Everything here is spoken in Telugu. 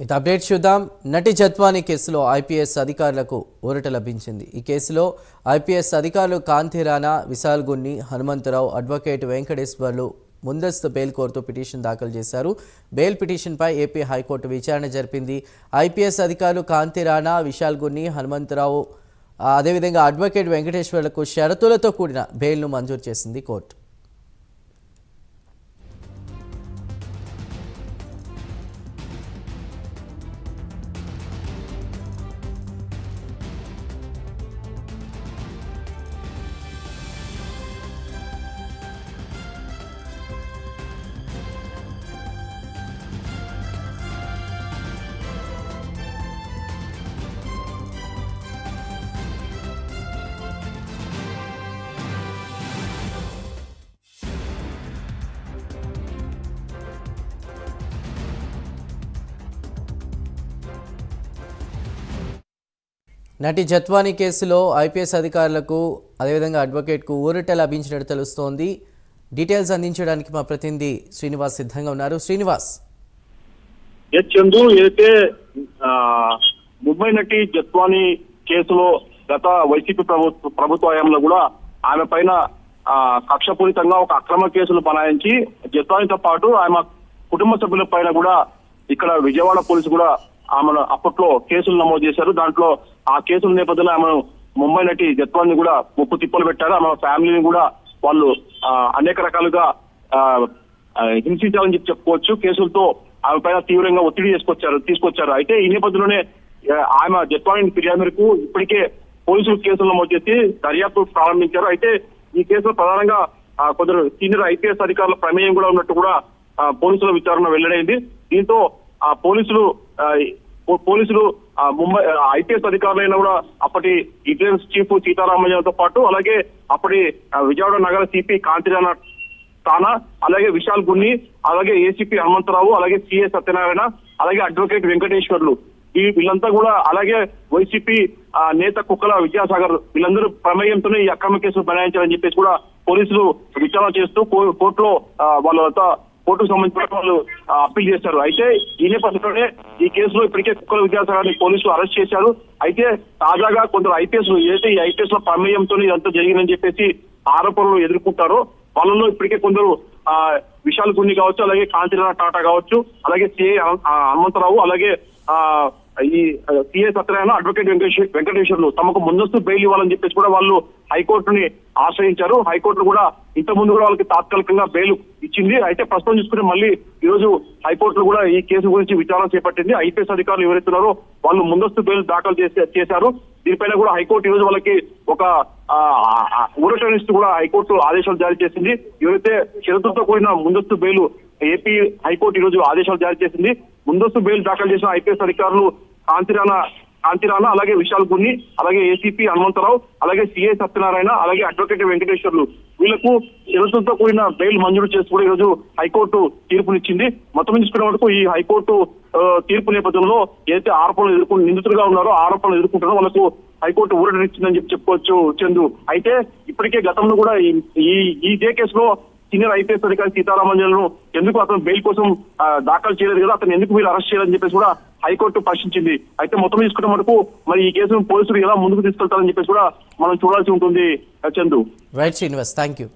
ఇక అప్డేట్ చూద్దాం. నటి జత్వానీ కేసులో ఐపీఎస్ అధికారులకు ఊరట లభించింది. ఈ కేసులో ఐపీఎస్ అధికారులు కాంతి రాణా, విశాల్ గున్ని, హనుమంతరావు, అడ్వకేట్ వెంకటేశ్వర్లు ముందస్తు బెయిల్ కోరుతూ పిటిషన్ దాఖలు చేశారు. బెయిల్ పిటిషన్పై ఏపీ హైకోర్టు విచారణ జరిపింది. ఐపీఎస్ అధికారులు కాంతి రాణా, విశాల్ గున్ని, హనుమంతరావు అదేవిధంగా అడ్వకేట్ వెంకటేశ్వర్లకు షరతులతో కూడిన బెయిల్ను మంజూరు చేసింది కోర్టు. నటి జత్వానీ కేసులో ఐపీఎస్ అధికారులకు అదేవిధంగా అడ్వకేట్కు ఊరట లభించినట్టు తెలుస్తోంది. డీటెయిల్స్ అందించడానికి మా ప్రతినిధి శ్రీనివాస్ సిద్ధంగా ఉన్నారు. శ్రీనివాస్. చందు, ఏదైతే ముంబై నటి జత్వానీ కేసులో గత వైసీపీ ప్రభుత్వ హయాంలో కూడా ఆమె పైన కక్షపూరితంగా ఒక అక్రమ కేసులు బనాయించి జత్వానీతో పాటు ఆమె కుటుంబ సభ్యుల పైన కూడా ఇక్కడ విజయవాడ పోలీసు కూడా ఆమెను అప్పట్లో కేసులు నమోదు చేశారు. దాంట్లో ఆ కేసుల నేపథ్యంలో ఆమెను ముంబై నటి జత్వానీ కూడా ముప్పు తిప్పలు పెట్టారు. ఆమె ఫ్యామిలీని కూడా వాళ్ళు అనేక రకాలుగా హింసించాలని చెప్పుకోవచ్చు. కేసులతో ఆమె పైన తీవ్రంగా ఒత్తిడి తీసుకొచ్చారు. అయితే ఈ నేపథ్యంలోనే ఆమె జత్వానీ ఫిర్యాదు మేరకు ఇప్పటికే పోలీసులు కేసులు నమోదు చేసి దర్యాప్తు ప్రారంభించారు. అయితే ఈ కేసులో ప్రధానంగా కొందరు సీనియర్ ఐపీఎస్ అధికారుల ప్రమేయం కూడా ఉన్నట్టు కూడా పోలీసుల విచారణ వెల్లడైంది. దీంతో పోలీసులు ముంబై ఐపీఎస్ అధికారులైనా కూడా అప్పటి ఇంటెలిజెన్స్ చీఫ్ సీతారామయ్యతో పాటు అలాగే అప్పటి విజయవాడ నగర సిపి కాంతిరాణా తానా, అలాగే విశాల్ గున్ని, అలాగే ఏసీపీ హనుమంతరావు, అలాగే సిఏ సత్యనారాయణ, అలాగే అడ్వకేట్ వెంకటేశ్వర్లు వీళ్ళంతా కూడా, అలాగే వైసీపీ నేత కుక్కల విద్యాసాగర్ వీళ్ళందరూ ప్రమేయంతోనే ఈ అక్రమ కేసులు బనాయించారని చెప్పేసి కూడా పోలీసులు విచారణ చేస్తూ కోర్టులో వాళ్ళంతా కోర్టుకు సంబంధించిన వాళ్ళు అప్పీల్ చేశారు. అయితే ఈ నేపథ్యంలోనే ఈ కేసులో ఇప్పటికే కుక్కల విద్యాసాగర్ని పోలీసులు అరెస్ట్ చేశారు. అయితే తాజాగా కొందరు ఐపీఎస్ ఏదైతే ఈ ఐపీఎస్ లో ప్రమేయంతో ఇదంతా జరిగిందని చెప్పేసి ఆరోపణలు ఎదుర్కొంటారో వాళ్ళలో ఇప్పటికే కొందరు విశాల్ గున్ని కావచ్చు, అలాగే కాంతిరాణా టాటా కావచ్చు, అలాగే సిఐ హనుమంతరావు, అలాగే ఈ సిఐ సత్యనారాయణ, అడ్వకేట్ వెంకటేశ్వర్లు తమకు ముందస్తు బెయిల్ ఇవ్వాలని చెప్పేసి కూడా వాళ్ళు హైకోర్టుని ఆశ్రయించారు. హైకోర్టు కూడా ఇంత ముందు కూడా వాళ్ళకి తాత్కాలికంగా బెయిల్ ఇచ్చింది. అయితే ప్రస్తుతం చూసుకుంటే మళ్ళీ ఈ రోజు హైకోర్టు కూడా ఈ కేసు గురించి విచారణ చేపట్టింది. ఐపీఎస్ అధికారులు ఎవరైతున్నారో వాళ్ళు ముందస్తు బెయిల్ దాఖలు చేశారు. దీనిపైన కూడా హైకోర్టు ఈ రోజు వాళ్ళకి ఒక ఊరటనిస్తూ కూడా హైకోర్టు ఆదేశాలు జారీ చేసింది. ఎవరైతే షరతులతో కూడిన ముందస్తు బెయిల్ ఏపీ హైకోర్టు ఈ రోజు ఆదేశాలు జారీ చేసింది. ముందస్తు బెయిల్ దాఖలు చేసిన ఐపీఎస్ అధికారులు కాంతిరాణా, అలాగే విశాల్ గున్ని, అలాగే ఏసీపీ హనుమంతరావు, అలాగే సిఐ సత్యనారాయణ, అలాగే అడ్వకేట్ వెంకటేశ్వర్లు వీళ్లకు షరతులతో కూడిన బెయిల్ మంజూరు చేసి కూడా ఈ రోజు హైకోర్టు తీర్పునిచ్చింది. మొత్తం చూసుకునే వరకు ఈ హైకోర్టు తీర్పు నేపథ్యంలో ఏదైతే ఆరోపణలు నిందితులుగా ఉన్నారో ఆరోపణలు ఎదుర్కొంటారో వాళ్ళకు హైకోర్టు ఊరటనిచ్చిందని చెప్పుకోవచ్చు చందు. అయితే ఇప్పటికే గతంలో కూడా ఇదే కేసులో సీనియర్ ఐపీఎస్ అధికారి సీతారామయ్యను ఎందుకు అతను బెయిల్ కోసం దాఖలు చేయలేదు కదా, అతను ఎందుకు మీరు అరెస్ట్ చేయాలని చెప్పేసి కూడా హైకోర్టు ప్రశ్నించింది. అయితే మొత్తం తీసుకున్న వరకు మరి ఈ కేసును పోలీసులు ఎలా ముందుకు తీసుకెళ్తారని చెప్పేసి కూడా మనం చూడాల్సి ఉంటుంది Chandu. Right Srinivas, thank you.